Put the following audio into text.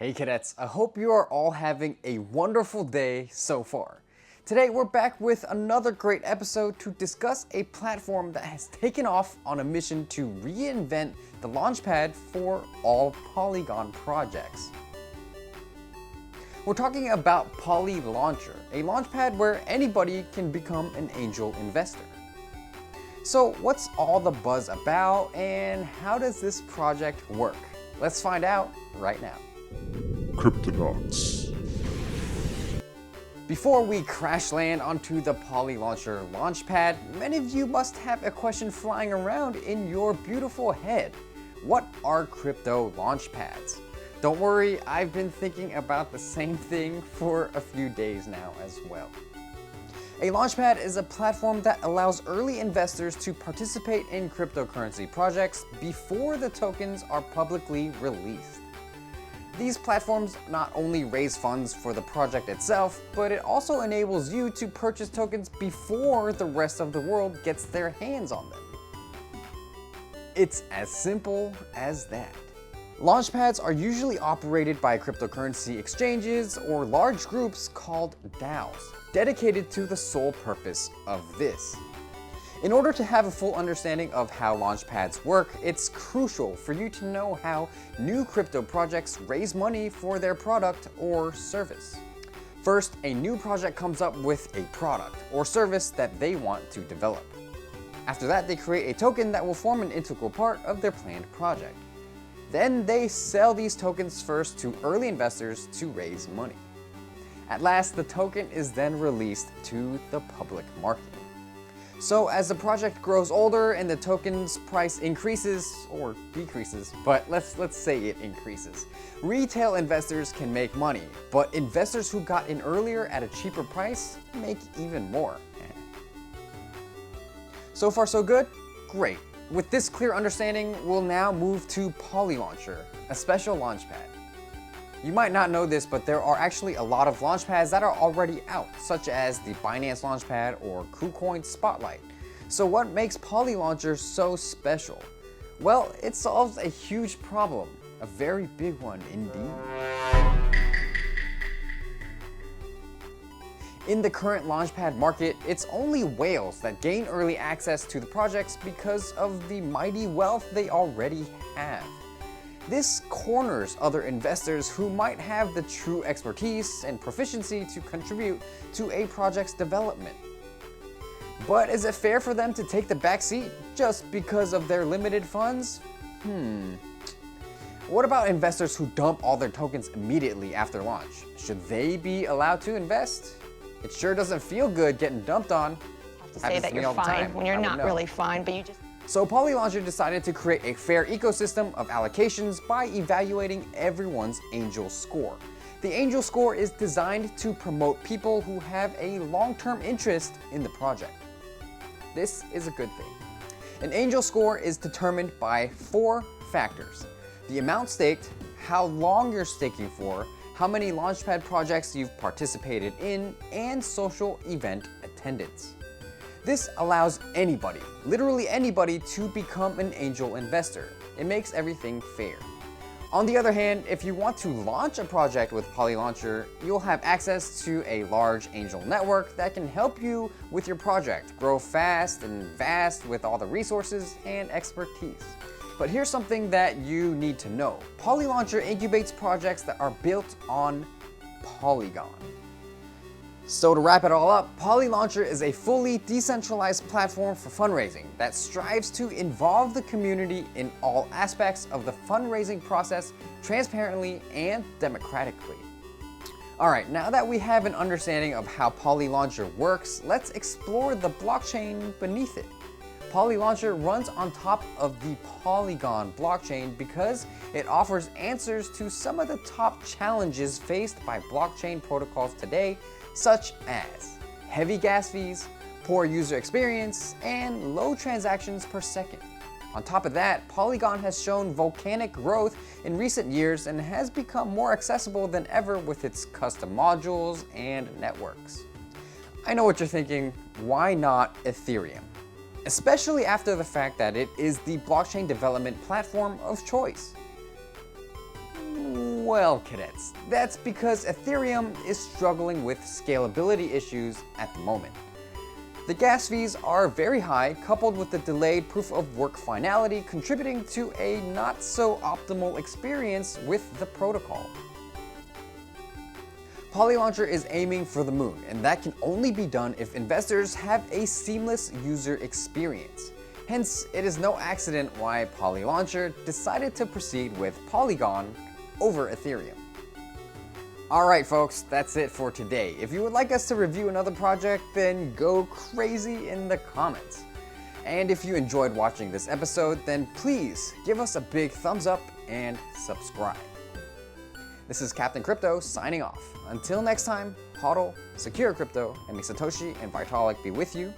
Hey cadets, I hope you are all having a wonderful day so far. Today we're back with another great episode to discuss a platform that has taken off on a mission to reinvent the Launchpad for all Polygon projects. We're talking about Polylauncher, a launchpad where anybody can become an angel investor. So what's all the buzz about and how does this project work? Let's find out right now. Cryptonauts. Before we crash land onto the Polylauncher launchpad, many of you must have a question flying around in your beautiful head. What are crypto launchpads? Don't worry, I've been thinking about the same thing for a few days now as well. A launchpad is a platform that allows early investors to participate in cryptocurrency projects before the tokens are publicly released. These platforms not only raise funds for the project itself, but it also enables you to purchase tokens before the rest of the world gets their hands on them. It's as simple as that. Launchpads are usually operated by cryptocurrency exchanges or large groups called DAOs, dedicated to the sole purpose of this. In order to have a full understanding of how launchpads work, it's crucial for you to know how new crypto projects raise money for their product or service. First, a new project comes up with a product or service that they want to develop. After that, they create a token that will form an integral part of their planned project. Then they sell these tokens first to early investors to raise money. At last, the token is then released to the public market. So as the project grows older and the token's price increases or decreases, but let's say it increases, retail investors can make money, but investors who got in earlier at a cheaper price make even more. So far so good? Great. With this clear understanding, we'll now move to Polylauncher, a special launchpad. You might not know this, but there are actually a lot of launchpads that are already out, such as the Binance Launchpad or KuCoin Spotlight. So what makes Polylauncher so special? Well, it solves a huge problem, a very big one indeed. In the current launchpad market, it's only whales that gain early access to the projects because of the mighty wealth they already have. This corners other investors who might have the true expertise and proficiency to contribute to a project's development. But is it fair for them to take the back seat just because of their limited funds? What about investors who dump all their tokens immediately after launch? Should they be allowed to invest? It sure doesn't feel good getting dumped on. To say that you're fine when you're not really fine, but you just... So Polylauncher decided to create a fair ecosystem of allocations by evaluating everyone's angel score. The angel score is designed to promote people who have a long-term interest in the project. This is a good thing. An angel score is determined by 4 factors: the amount staked, how long you're staking for, how many launchpad projects you've participated in, and social event attendance. This allows anybody, literally anybody, to become an angel investor. It makes everything fair. On the other hand, if you want to launch a project with Polylauncher, you'll have access to a large angel network that can help you with your project grow fast and vast with all the resources and expertise. But here's something that you need to know. Polylauncher incubates projects that are built on Polygon. So to wrap it all up, Polylauncher is a fully decentralized platform for fundraising that strives to involve the community in all aspects of the fundraising process transparently and democratically. Alright, now that we have an understanding of how Polylauncher works, let's explore the blockchain beneath it. Polylauncher runs on top of the Polygon blockchain because it offers answers to some of the top challenges faced by blockchain protocols today, such as heavy gas fees, poor user experience, and low transactions per second. On top of that, Polygon has shown volcanic growth in recent years and has become more accessible than ever with its custom modules and networks. I know what you're thinking, why not Ethereum? Especially after the fact that it is the blockchain development platform of choice. Well, cadets, that's because Ethereum is struggling with scalability issues at the moment. The gas fees are very high, coupled with the delayed proof of work finality, contributing to a not so optimal experience with the protocol. Polylauncher is aiming for the moon, and that can only be done if investors have a seamless user experience. Hence, it is no accident why Polylauncher decided to proceed with Polygon over Ethereum. Alright folks, that's it for today. If you would like us to review another project, then go crazy in the comments. And if you enjoyed watching this episode, then please give us a big thumbs up and subscribe. This is Captain Crypto signing off. Until next time, hodl, secure crypto, and may Satoshi and Vitalik be with you